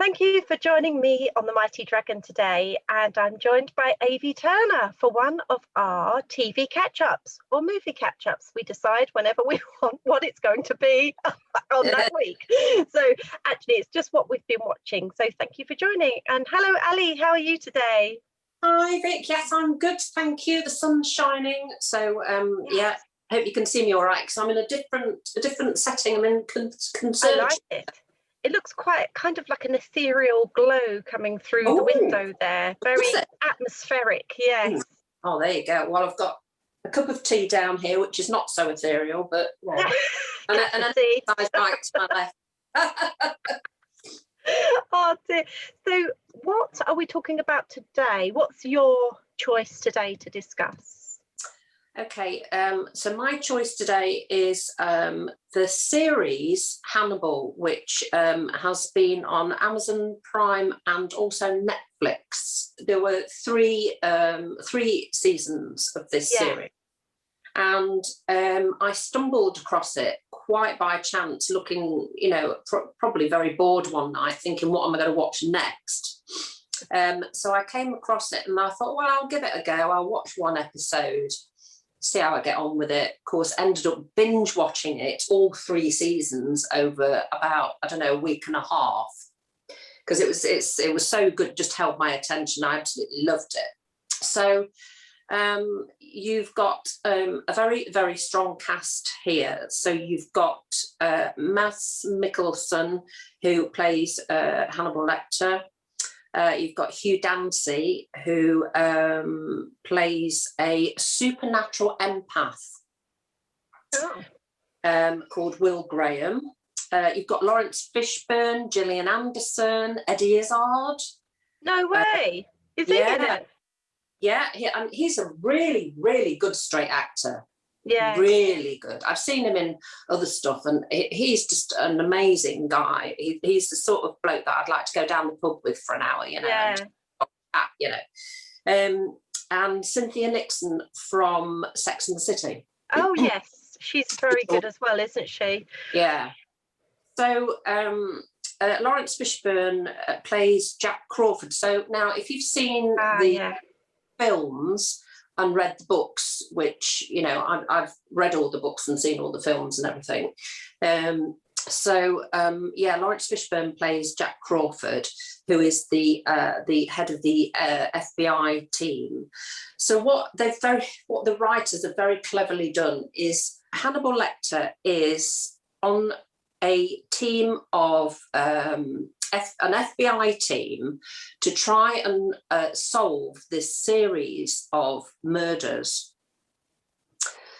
Thank you for joining me on the Mighty Dragon today, and I'm joined by Avi Turner for one of our TV catch-ups or movie catch-ups. We decide whenever we want what it's going to be on that week. So actually it's just what we've been watching. So thank you for joining. And hello Ali, how are you today? Hi Vic, yes I'm good, thank you. The sun's shining, so yeah, hope you can see me all right because I'm in a different setting. I'm in conservatory. I like it. It looks quite kind of like an ethereal glow coming through the window there. Very atmospheric, yes. Oh, there you go. Well, I've got a cup of tea down here, which is not so ethereal, but yeah. and a nice bite to my left. Oh dear. So what are we talking about today? What's your choice today to discuss? Okay, so my choice today is the series Hannibal, which has been on Amazon Prime and also Netflix. There were three seasons of this series, and I stumbled across it quite by chance, looking, probably very bored one night, thinking, what am I going to watch next? So I came across it and I thought, well, I'll give it a go. I'll watch one episode, see how I get on with it. Of course, ended up binge watching it, all 3 seasons, over about, I don't know, a week and a half, because it was so good, just held my attention. I absolutely loved it. So you've got a very, very strong cast here. So you've got Mads Mikkelsen, who plays Hannibal Lector. You've got Hugh Dancy, who plays a supernatural empath called Will Graham. You've got Lawrence Fishburne, Gillian Anderson, Eddie Izzard. No way. Is he in it? Yeah, and he's a really, really good straight actor. Yeah, really good. I've seen him in other stuff, and he's just an amazing guy. He's the sort of bloke that I'd like to go down the pub with for an hour, and Cynthia Nixon from Sex and the City. Oh yes, she's very good as well, isn't she? Yeah. So Lawrence Fishburne plays Jack Crawford. So now, if you've seen the films and read the books, which, I've read all the books and seen all the films and everything. Lawrence Fishburne plays Jack Crawford, who is the head of the FBI team. So what the writers have very cleverly done is Hannibal Lecter is on a team of an FBI team to try and solve this series of murders.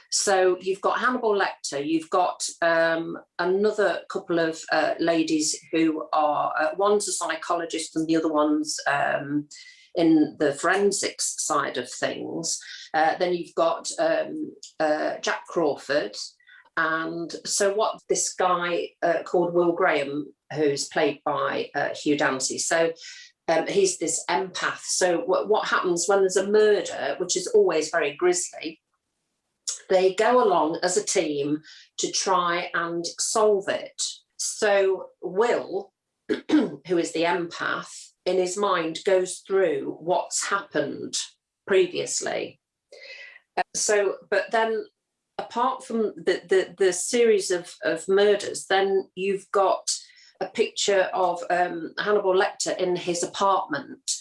So you've got Hannibal Lecter, you've got another couple of ladies who are, one's a psychologist and the other one's in the forensics side of things. Then you've got Jack Crawford. And so what this guy called Will Graham, who's played by Hugh Dancy, so he's this empath. So what happens when there's a murder, which is always very grisly, they go along as a team to try and solve it. So Will, who is the empath, in his mind goes through what's happened previously. But then, apart from the series of murders, then you've got a picture of Hannibal Lecter in his apartment,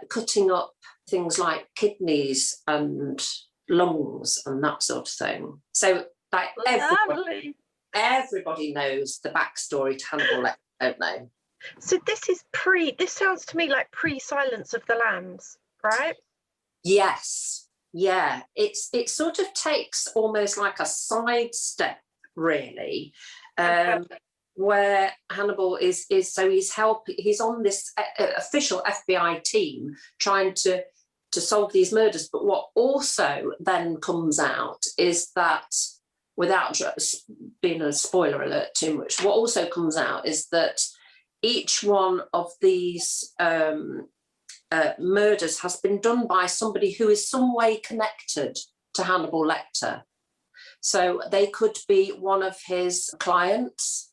cutting up things like kidneys and lungs and that sort of thing. So, like, everybody knows the backstory to Hannibal Lecter, don't they? So this sounds to me like pre-Silence of the Lambs, right? Yes. Yeah, it sort of takes almost like a sidestep, really, where Hannibal is so he's on this official FBI team trying to solve these murders. But what also then comes out is that, without being a spoiler alert too much, what also comes out is that each one of these murders has been done by somebody who is some way connected to Hannibal Lecter. So they could be one of his clients,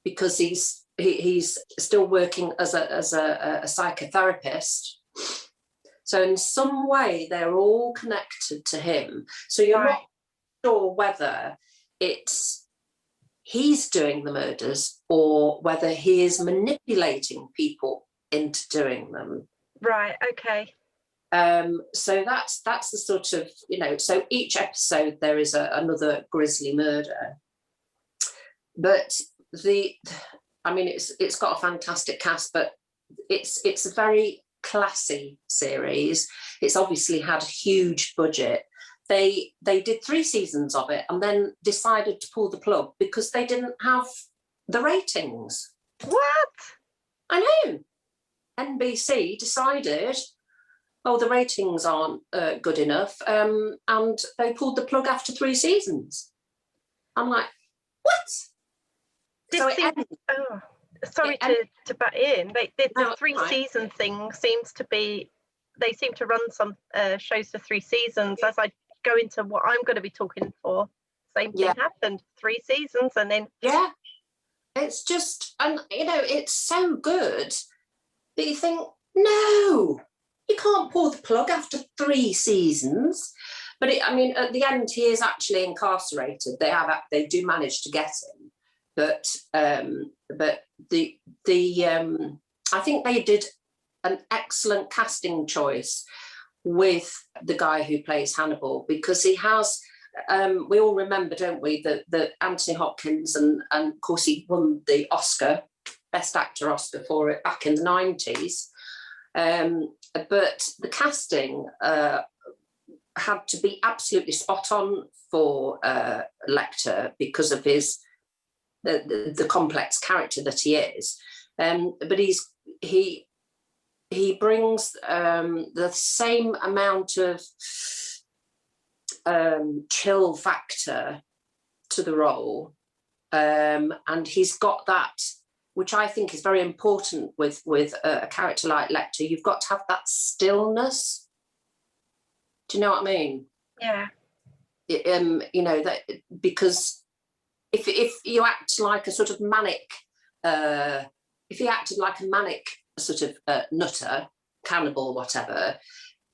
because he's still working as a psychotherapist. So in some way, they're all connected to him. So you're not sure whether it's he's doing the murders or whether he is manipulating people into doing them. Right, okay. So that's the sort of, so each episode there is another grisly murder. But it's got a fantastic cast, but it's a very classy series. It's obviously had a huge budget. They did 3 seasons of it and then decided to pull the plug because they didn't have the ratings. What? I know. NBC decided, the ratings aren't good enough, and they pulled the plug after 3 seasons. I'm like, what? Sorry to butt in. The 3 season thing seems to be, they seem to run some shows for 3 seasons. As I go into what I'm going to be talking for, same thing happened. 3 seasons and then it's just, and it's so good that you think, no, you can't pull the plug after 3 seasons. But at the end, he is actually incarcerated. They do manage to get him, but I think they did an excellent casting choice with the guy who plays Hannibal, because he has. We all remember, don't we, that Anthony Hopkins, and of course he won the Oscar, Best Actor Oscar for it back in the 90s. But the casting had to be absolutely spot on for Lecter because of his the complex character that he is. But he brings the same amount of chill factor to the role, and he's got that, which I think is very important with a character like Lecter. You've got to have that stillness. Do you know what I mean? Yeah. That, because if you act like a sort of manic, if he acted like a manic sort of nutter, cannibal, whatever,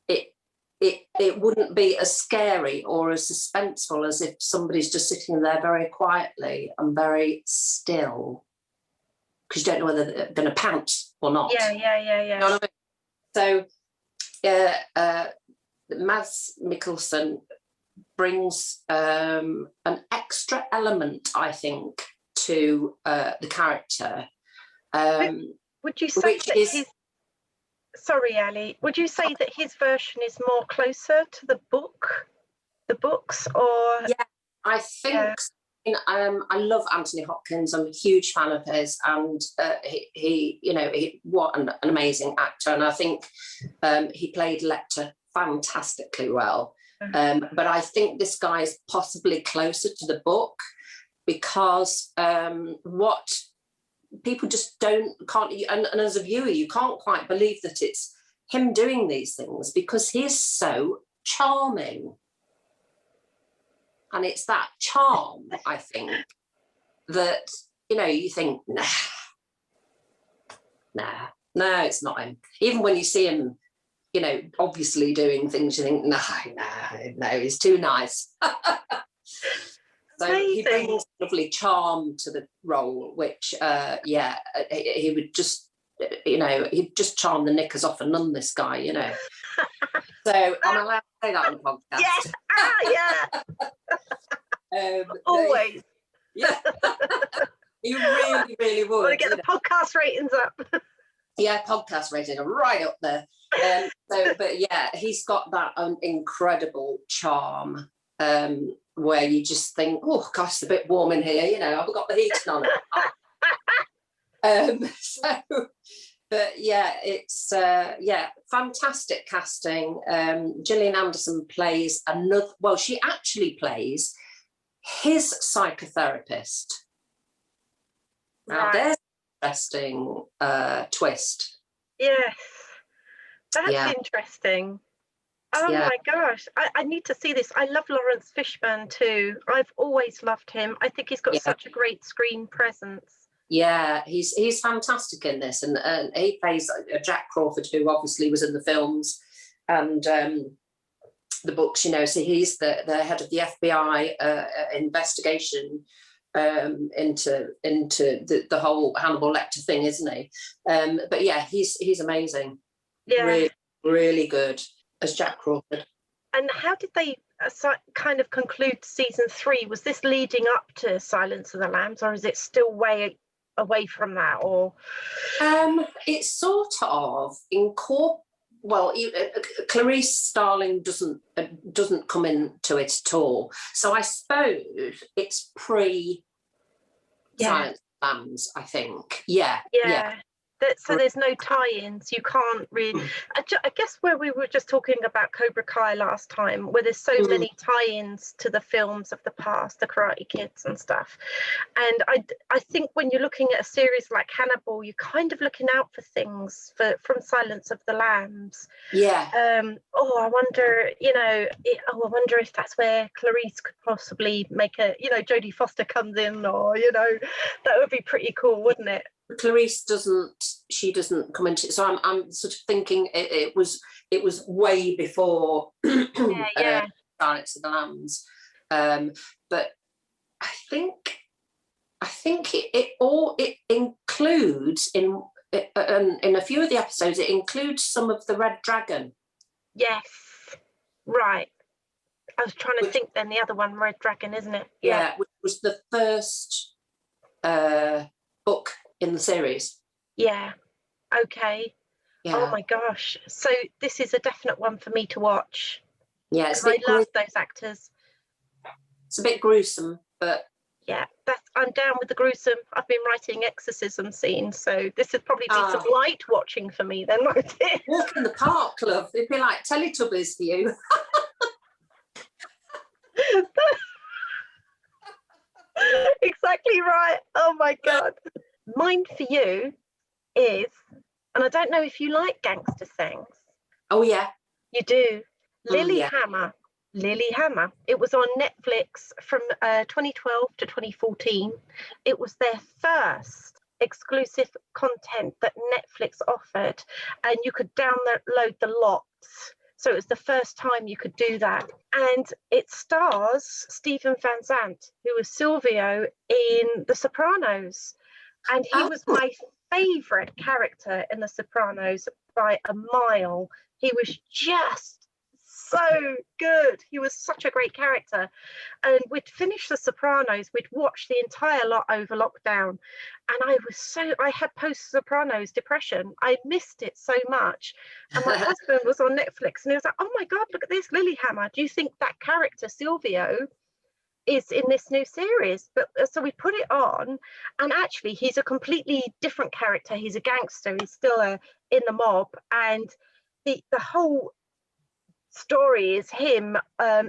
it wouldn't be as scary or as suspenseful as if somebody's just sitting there very quietly and very still, because you don't know whether they're going to pounce or not. Yeah. You know what I mean? So Mads Mikkelsen brings an extra element, I think, to the character. Would you say that sorry, Ali, would you say that his version is more closer to the books, or? Yeah, I think so. I love Anthony Hopkins. I'm a huge fan of his, and he what an amazing actor. And I think he played Lecter fantastically well. But I think this guy is possibly closer to the book, because what people just can't, and as a viewer, you can't quite believe that it's him doing these things, because he is so charming. And it's that charm, I think, that, you think, nah, it's not him. Even when you see him, obviously doing things, you think, no, he's too nice. So he brings lovely charm to the role, which, he would just, he'd just charm the knickers off a nun, this guy, So I'm allowed to say that on the podcast. Yes, yeah. Always. Yeah. You really, really would. Want to get the podcast ratings up. Yeah, podcast ratings are right up there. But yeah, he's got that incredible charm, where you just think, oh gosh, it's a bit warm in here, I've got the heating on it. But yeah, it's fantastic casting. Gillian Anderson plays she actually plays his psychotherapist. Now there's an interesting twist. Yes, that's interesting. Oh my gosh, I need to see this. I love Lawrence Fishburne too. I've always loved him. I think he's got such a great screen presence. Yeah, he's fantastic in this, and he plays Jack Crawford, who obviously was in the films and the books. You know, so he's the head of the FBI investigation into the whole Hannibal Lecter thing, isn't he? But yeah, he's amazing. Yeah, really, really good as Jack Crawford. And how did they kind of conclude season 3? Was this leading up to Silence of the Lambs, or is it still way away from that? Or it's sort of Clarice Starling doesn't come into it at all. So I suppose it's pre Silence of the Lambs, I think. Yeah. So there's no tie-ins. You can't really. I guess where we were just talking about Cobra Kai last time, where there's so many tie-ins to the films of the past, the Karate Kids and stuff. And I think when you're looking at a series like Hannibal, you're kind of looking out for things from Silence of the Lambs. Yeah. I wonder, I wonder if that's where Clarice could possibly make Jodie Foster comes in, or that would be pretty cool, wouldn't it? Clarice doesn't come into it, so I'm sort of thinking it was way before Silence of the Lambs, but I think it includes in a few of the episodes, it includes some of the Red Dragon. Yes, right. I was trying to think then, the other one, Red Dragon, isn't it? Yeah, which was the first book in the series. Yeah. Okay. Yeah. Oh my gosh. So this is a definite one for me to watch. Yeah, I love those actors. It's a bit gruesome, but yeah, I'm down with the gruesome. I've been writing exorcism scenes, so this would probably be some light watching for me then, won't it? Walk in the park, love. It'd be like Teletubbies for you. Exactly right. Oh my God. Mine for you is, and I don't know if you like gangster things. Oh yeah, you do. Lilyhammer. Lilyhammer. It was on Netflix from 2012 to 2014. It was their first exclusive content that Netflix offered, and you could download the lots. So it was the first time you could do that. And it stars Steven Van Zandt, who was Silvio in The Sopranos. And he was my favourite character in The Sopranos by a mile. He was just so good. He was such a great character. And we'd finished The Sopranos. We'd watched the entire lot over lockdown. And I had post-Sopranos depression. I missed it so much. And my husband was on Netflix and he was like, oh my God, look at this, Lilyhammer. Do you think that character, Silvio, is in this new series? But so we put it on, and actually he's a completely different character. He's a gangster. He's still in the mob, and the whole story is him.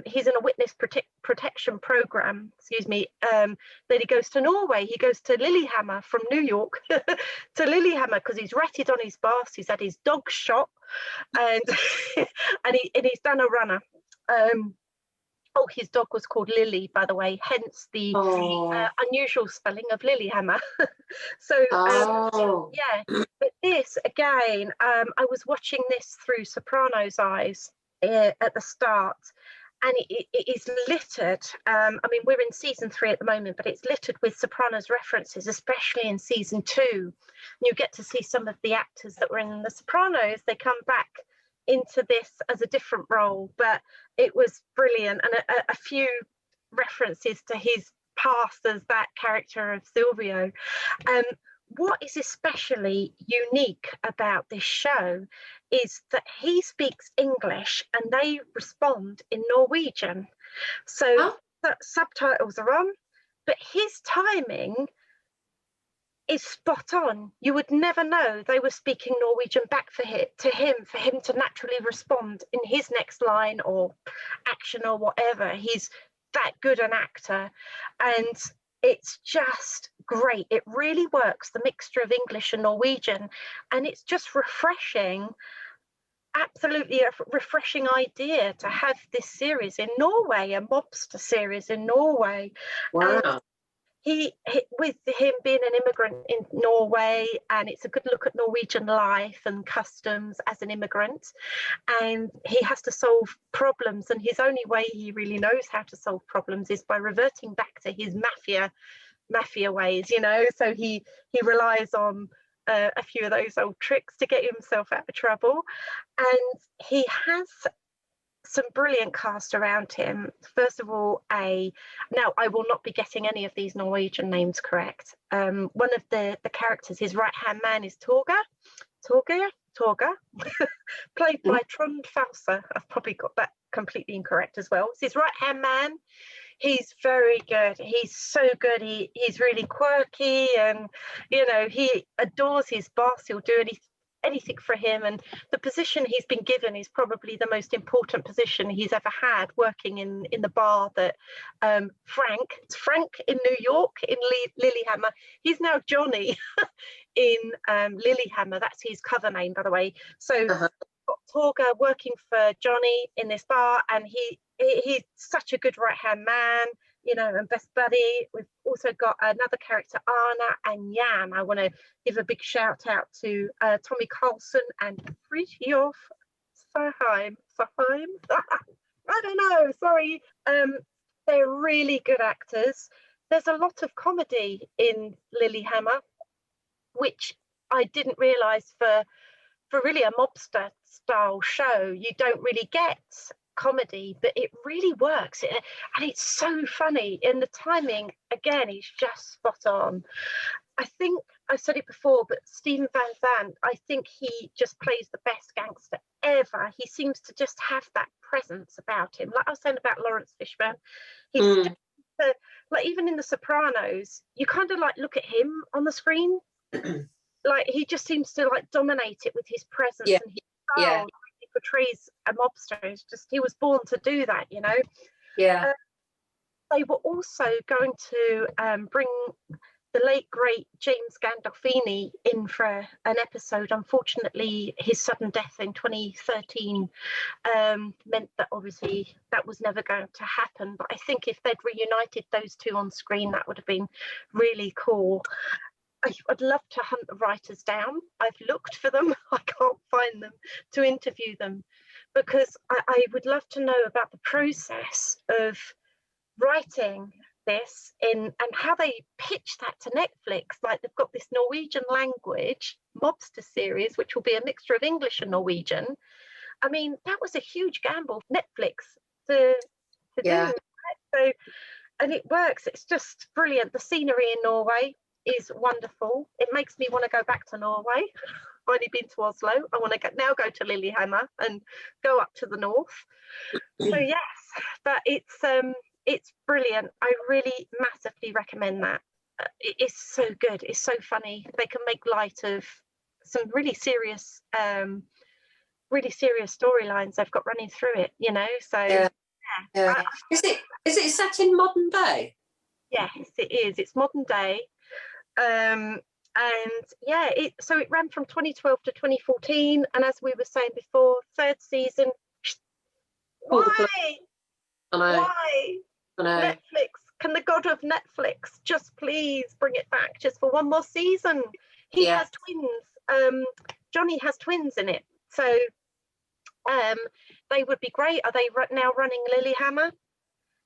He's in a witness protection program. Then he goes to Norway. He goes to Lilyhammer from New York to Lilyhammer because he's ratted on his boss. He's had his dog shot, and he's done a runner. His dog was called Lily, by the way, hence the unusual spelling of Lilyhammer. So, but this, again, I was watching this through Sopranos' eyes at the start, and it is littered. We're in season 3 at the moment, but it's littered with Sopranos references, especially in season 2. And you get to see some of the actors that were in The Sopranos. They come back into this as a different role, but it was brilliant, and a few references to his past as that character of Silvio. What is especially unique about this show is that he speaks English and they respond in Norwegian. So the subtitles are on, but his timing is spot on. You would never know they were speaking Norwegian back for him to naturally respond in his next line or action or whatever. He's that good an actor, and it's just great. It really works, the mixture of English and Norwegian, and it's just refreshing. Absolutely a refreshing idea to have this series in Norway, a mobster series in Norway. Wow. with him being an immigrant in Norway, and it's a good look at Norwegian life and customs as an immigrant, and he has to solve problems, and his only way he really knows how to solve problems is by reverting back to his mafia ways, you know. So he relies on a few of those old tricks to get himself out of trouble, and he has some brilliant cast around him. First of all, now I will not be getting any of these Norwegian names correct. One of the characters, his right hand man, is Torga, played by Trond Fauser. I've probably got that completely incorrect as well. It's his right hand man. He's very good. He's so good. He's really quirky, and you know, he adores his boss. He'll do anything for him, and the position he's been given is probably the most important position he's ever had, working in the bar that Frank in New York in Lilyhammer. He's now Johnny in Lilyhammer. That's his cover name, by the way. So got Torga working for Johnny in this bar, and he's such a good right hand man, you know, and best buddy. We've also got another character, Anna and Jan. I want to give a big shout out to Tommy Carlson and Fridtjof Sørheim. I don't know, sorry. They're really good actors. There's a lot of comedy in Lilyhammer, which I didn't realise for really a mobster style show, you don't really get comedy, but it really works, and it's so funny, and the timing again is just spot on. I think I've said it before, but Steven Van Zandt, I think he just plays the best gangster ever. He seems to just have that presence about him, like I was saying about Lawrence Fishburne. He's just, like, even in The Sopranos, you kind of like look at him on the screen, like he just seems to like dominate it with his presence and his style. He portrays a mobster. It's just, he was born to do that, you know. They were also going to bring the late great James Gandolfini in for an episode. Unfortunately, his sudden death in 2013 meant that obviously that was never going to happen, but I think if they'd reunited those two on screen, that would have been really cool. I'd love to hunt the writers down. I've looked for them. I can't find them to interview them, because I would love to know about the process of writing this and how they pitch that to Netflix. Like, they've got this Norwegian language mobster series, which will be a mixture of English and Norwegian. I mean, that was a huge gamble for Netflix to do. Right? So, and it works. It's just brilliant. The scenery in Norway is wonderful. It makes me want to go back to Norway. I've only been to Oslo. I want to now go to Lilyhammer and go up to the north. So yes, but it's brilliant. I really massively recommend that. It's so good. It's so funny. They can make light of some really serious storylines they've got running through it, you know. So Is it set in modern day? Yes, it is. It's modern day. And yeah, so it ran from 2012 to 2014, and as we were saying before, third season. Why? Netflix, can the god of Netflix just please bring it back just for one more season? He has twins. Johnny has twins in it, so they would be great. Are they now running Lilyhammer?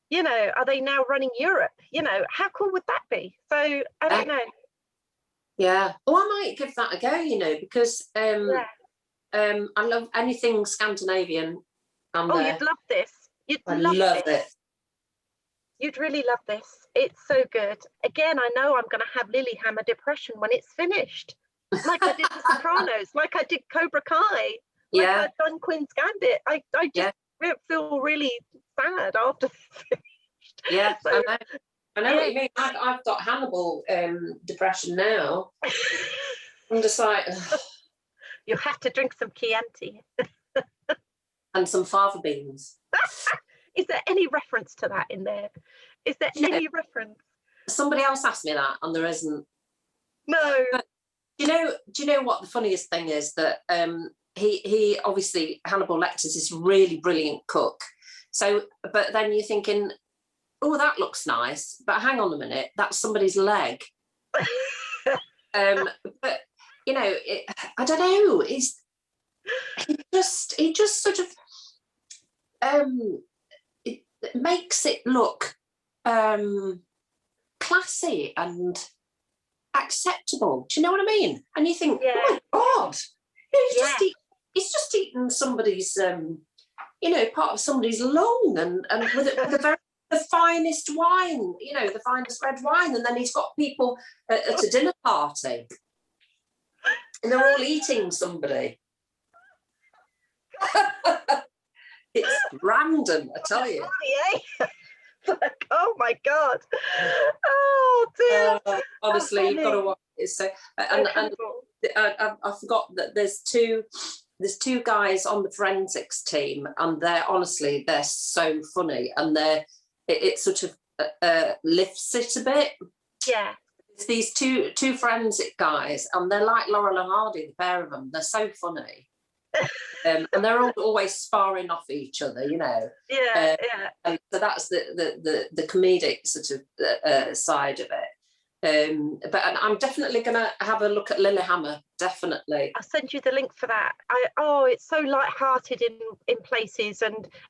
You know, are they now running Europe? You know, how cool would that be? So I don't know. Yeah. Well, I might give that a go, you know, because I love anything Scandinavian. You'd love this. I love it. You'd really love this. It's so good. Again, I know I'm going to have Lilyhammer depression when it's finished, like I did The Sopranos, like I did Cobra Kai, like I've done Queen's Gambit. I just feel really sad after it's finished. Yeah, so, I know what you mean. I've got Hannibal depression now. I'm just like, you have to drink some Chianti and some fava beans. Is there any reference to that in there? Is there any reference? Somebody else asked me that, and there isn't. No. But do you know what the funniest thing is? That he obviously, Hannibal Lecter is this really brilliant cook. So, but then you're thinking, oh, that looks nice, but hang on a minute, that's somebody's leg. But you know, I don't know. He just sort of it makes it look classy and acceptable. Do you know what I mean? And you think, oh my God, he's just eaten somebody's part of somebody's lung, and with the finest wine, the finest red wine, and then he's got people at a dinner party, and they're all eating somebody. It's random, I tell you. Like, oh my God. Oh dear. Honestly, you've got to watch it. So, and I forgot that there's two guys on the forensics team, and they're so funny, and it sort of lifts it a bit. Yeah. It's these two forensic guys, and they're like Laurel and Hardy, the pair of them. They're so funny. And they're all always sparring off each other, Yeah. And so that's the comedic sort of side of it. But I'm definitely going to have a look at Lilyhammer. Definitely, I'll send you the link for that. It's so light-hearted in places,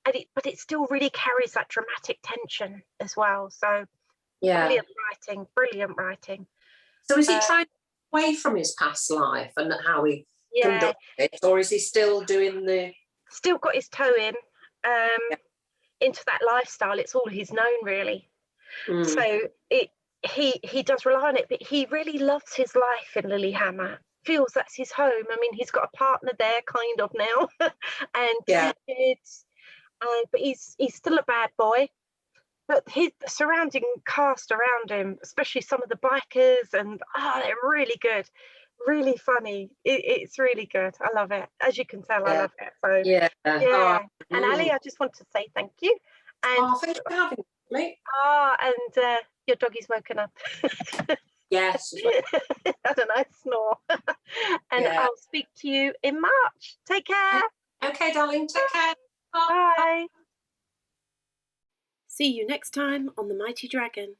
but it still really carries that dramatic tension as well. So brilliant writing. So is he trying away from his past life and how he conducted it, or is he still doing still got his toe in into that lifestyle? It's all he's known, really. So he does rely on it, but he really loves his life in Lilyhammer, feels that's his home. I mean, he's got a partner there kind of now and 2 kids, but he's still a bad boy. But the surrounding cast around him, especially some of the bikers, and they're really good, really funny. It's really good. I love it. As you can tell, I love it. So And Ali, I just want to say thank you. And thank you for having me. And your doggy's woken up. Yes. Had a nice snore. And I'll speak to you in March. Take care. Okay, darling. Take care. Bye. See you next time on The Mighty Dragon.